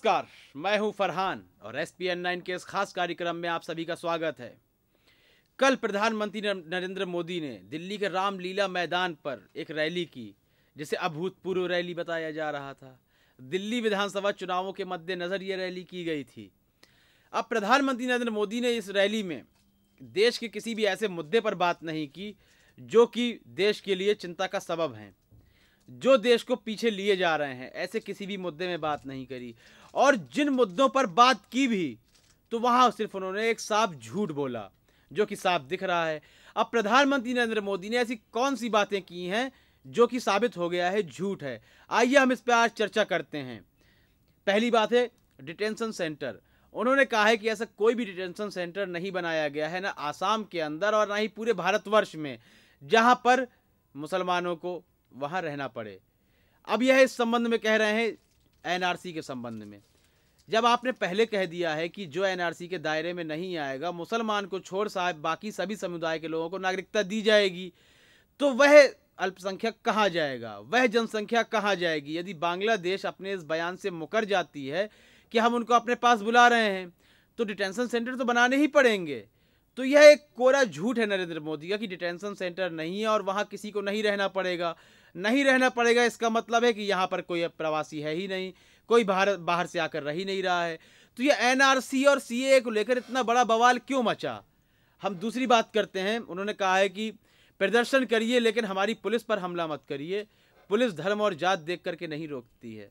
नमस्कार, मैं हूं फरहान और SPN9 के इस खास कार्यक्रम में आप सभी का स्वागत है। कल प्रधानमंत्री नरेंद्र मोदी ने दिल्ली के रामलीला मैदान पर एक रैली की, जिसे अभूतपूर्व रैली बताया जा रहा था। दिल्ली विधानसभा चुनावों के मद्देनजर ये रैली की गई थी। अब प्रधानमंत्री नरेंद्र मोदी ने इस रैली में देश के किसी भी ऐसे मुद्दे पर बात नहीं की जो कि देश के लिए चिंता का सबब हैं, जो देश को पीछे लिए जा रहे हैं। ऐसे किसी भी मुद्दे में बात नहीं करी, और जिन मुद्दों पर बात की भी तो वहां सिर्फ उन्होंने एक साफ झूठ बोला, जो कि साफ दिख रहा है। अब प्रधानमंत्री नरेंद्र मोदी ने ऐसी कौन सी बातें की हैं जो कि साबित हो गया है झूठ है। आइए हम इस पर आज चर्चा करते हैं। पहली बात है डिटेंशन सेंटर। उन्होंने कहा है कि ऐसा कोई भी डिटेंशन सेंटर नहीं बनाया गया है, ना आसाम के अंदर और ना ही पूरे भारतवर्ष में, जहां पर मुसलमानों को वहां रहना पड़े। अब यह इस संबंध में कह रहे हैं NRC के संबंध में। जब आपने पहले कह दिया है कि जो NRC के दायरे में नहीं आएगा, मुसलमान को छोड़ साहब बाकी सभी समुदाय के लोगों को नागरिकता दी जाएगी, तो वह अल्पसंख्यक कहाँ जाएगा, वह जनसंख्या कहाँ जाएगी। यदि बांग्लादेश अपने इस बयान से मुकर जाती है कि हम उनको अपने पास बुला रहे हैं, तो डिटेंशन सेंटर तो बनाने ही पड़ेंगे। तो यह एक कोरा झूठ है नरेंद्र मोदी का कि डिटेंशन सेंटर नहीं है और वहाँ किसी को नहीं रहना पड़ेगा। नहीं रहना पड़ेगा इसका मतलब है कि यहाँ पर कोई प्रवासी है ही नहीं, कोई बाहर से आकर रह ही नहीं रहा है। तो ये NRC और CAA को लेकर इतना बड़ा बवाल क्यों मचा। हम दूसरी बात करते हैं। उन्होंने कहा है कि प्रदर्शन करिए लेकिन हमारी पुलिस पर हमला मत करिए, पुलिस धर्म और जात देख करके नहीं रोकती है।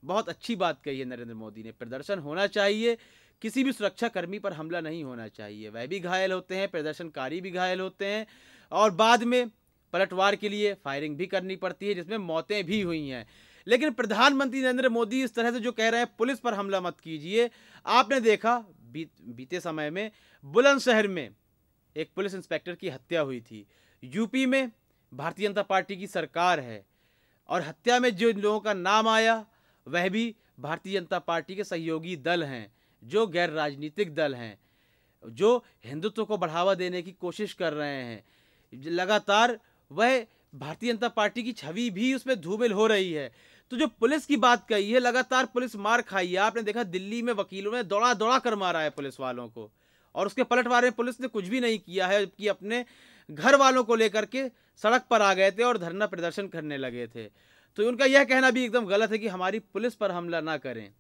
बहुत अच्छी बात कही है नरेंद्र मोदी ने। प्रदर्शन होना चाहिए, किसी भी सुरक्षा कर्मी पर हमला नहीं होना चाहिए। वह भी घायल होते हैं, प्रदर्शनकारी भी घायल होते हैं, और बाद में पलटवार के लिए फायरिंग भी करनी पड़ती है, जिसमें मौतें भी हुई हैं। लेकिन प्रधानमंत्री नरेंद्र मोदी इस तरह से जो कह रहे हैं पुलिस पर हमला मत कीजिए। आपने देखा बीते समय में बुलंदशहर में एक पुलिस इंस्पेक्टर की हत्या हुई थी। यूपी में भारतीय जनता पार्टी की सरकार है, और हत्या में जो लोगों का नाम आया वह भी भारतीय जनता पार्टी के सहयोगी दल हैं, जो गैर राजनीतिक दल हैं, जो हिंदुत्व को बढ़ावा देने की कोशिश कर रहे हैं। लगातार वह भारतीय जनता पार्टी की छवि भी उसमें धूमिल हो रही है। तो जो पुलिस की बात कही है, लगातार पुलिस मार खाई है। आपने देखा दिल्ली में वकीलों ने दौड़ा दौड़ा कर मारा है पुलिस वालों को, और उसके पलटवार में पुलिस ने कुछ भी नहीं किया है, जबकि अपने घर वालों को लेकर के सड़क पर आ गए थे और धरना प्रदर्शन करने लगे थे। तो उनका यह कहना भी एकदम गलत है कि हमारी पुलिस पर हमला ना करें।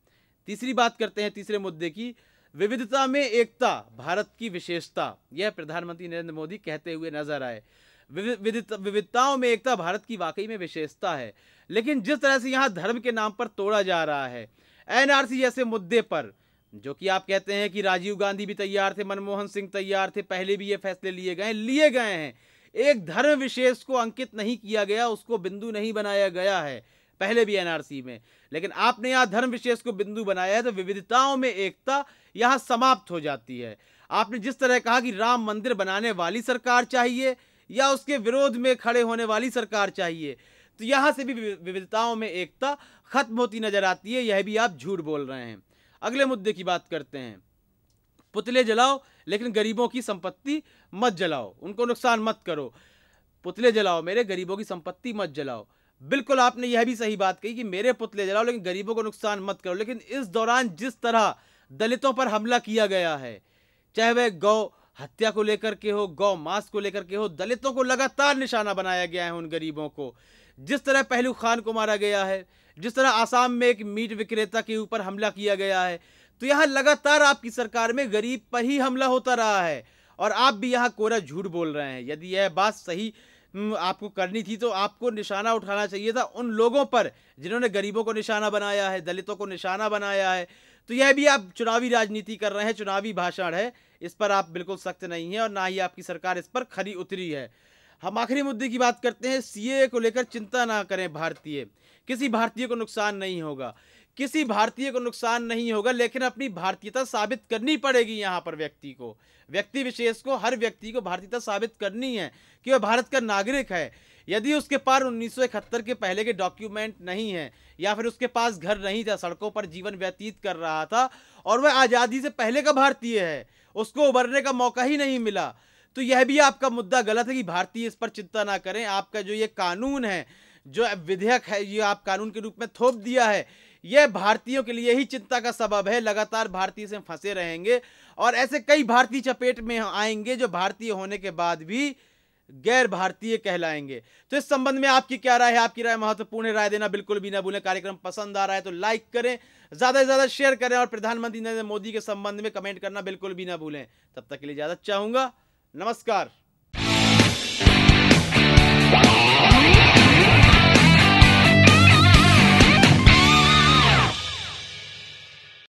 तीसरी बात करते हैं, तीसरे मुद्दे की। विविधता में एकता भारत की विशेषता, यह प्रधानमंत्री नरेंद्र मोदी कहते हुए नजर आए। विविधताओं में एकता भारत की वाकई में विशेषता है, लेकिन जिस तरह से यहाँ धर्म के नाम पर तोड़ा जा रहा है, NRC जैसे मुद्दे पर, जो कि आप कहते हैं कि राजीव गांधी भी तैयार थे, मनमोहन सिंह तैयार थे, पहले भी ये फैसले लिए गए हैं। एक धर्म विशेष को अंकित नहीं किया गया, उसको बिंदु नहीं बनाया गया है पहले भी NRC में। लेकिन आपने यहाँ धर्म विशेष को बिंदु बनाया है, तो विविधताओं में एकता यहाँ समाप्त हो जाती है। आपने जिस तरह कहा कि राम मंदिर बनाने वाली सरकार चाहिए या उसके विरोध में खड़े होने वाली सरकार चाहिए, तो यहाँ से भी विविधताओं में एकता खत्म होती नजर आती है। यह भी आप झूठ बोल रहे हैं। अगले मुद्दे की बात करते हैं। पुतले जलाओ लेकिन गरीबों की संपत्ति मत जलाओ, उनको नुकसान मत करो। पुतले जलाओ मेरे, गरीबों की संपत्ति मत जलाओ। बिल्कुल आपने यह भी सही बात कही कि मेरे पुतले जलाओ लेकिन गरीबों को नुकसान मत करो। लेकिन इस दौरान जिस तरह दलितों पर हमला किया गया है, चाहे वह गौ हत्या को लेकर के हो, गौ मांस को लेकर के हो, दलितों को लगातार निशाना बनाया गया है। उन गरीबों को जिस तरह पहलू खान को मारा गया है, जिस तरह आसाम में एक मीट विक्रेता के ऊपर हमला किया गया है, तो यहाँ लगातार आपकी सरकार में गरीब पर ही हमला होता रहा है, और आप भी यहाँ कोरा झूठ बोल रहे हैं। यदि यह बात सही आपको करनी थी तो आपको निशाना उठाना चाहिए था उन लोगों पर जिन्होंने गरीबों को निशाना बनाया है, दलितों को निशाना बनाया है। तो यह भी आप चुनावी राजनीति कर रहे हैं, चुनावी भाषण है, इस पर आप बिल्कुल सख्त नहीं है और ना ही आपकी सरकार इस पर खरी उतरी है। हम आखिरी मुद्दे की बात करते हैं। CAA को लेकर चिंता ना करें भारतीय, किसी भारतीय को नुकसान नहीं होगा, किसी भारतीय को नुकसान नहीं होगा, लेकिन अपनी भारतीयता साबित करनी पड़ेगी। यहाँ पर व्यक्ति को, व्यक्ति विशेष को, हर व्यक्ति को भारतीयता साबित करनी है कि वह भारत का नागरिक है। यदि उसके पास 1971 के पहले के डॉक्यूमेंट नहीं है, या फिर उसके पास घर नहीं था, सड़कों पर जीवन व्यतीत कर रहा था, और वह आज़ादी से पहले का भारतीय है, उसको उभरने का मौका ही नहीं मिला, तो यह भी आपका मुद्दा गलत है कि भारतीय इस पर चिंता ना करें। आपका जो ये कानून है, जो विधेयक है, ये आप कानून के रूप में थोप दिया है, यह भारतीयों के लिए ही चिंता का सबब है। लगातार भारतीय से फंसे रहेंगे और ऐसे कई भारतीय चपेट में आएंगे जो भारतीय होने के बाद भी गैर भारतीय कहलाएंगे। तो इस संबंध में आपकी क्या राय है? आपकी राय महत्वपूर्ण है, राय देना बिल्कुल भी ना भूलें। कार्यक्रम पसंद आ रहा है तो लाइक करें, ज्यादा से ज्यादा शेयर करें और प्रधानमंत्री नरेंद्र मोदी के संबंध में कमेंट करना बिल्कुल भी ना भूलें। तब तक के लिए इजाजत चाहूंगा। नमस्कार।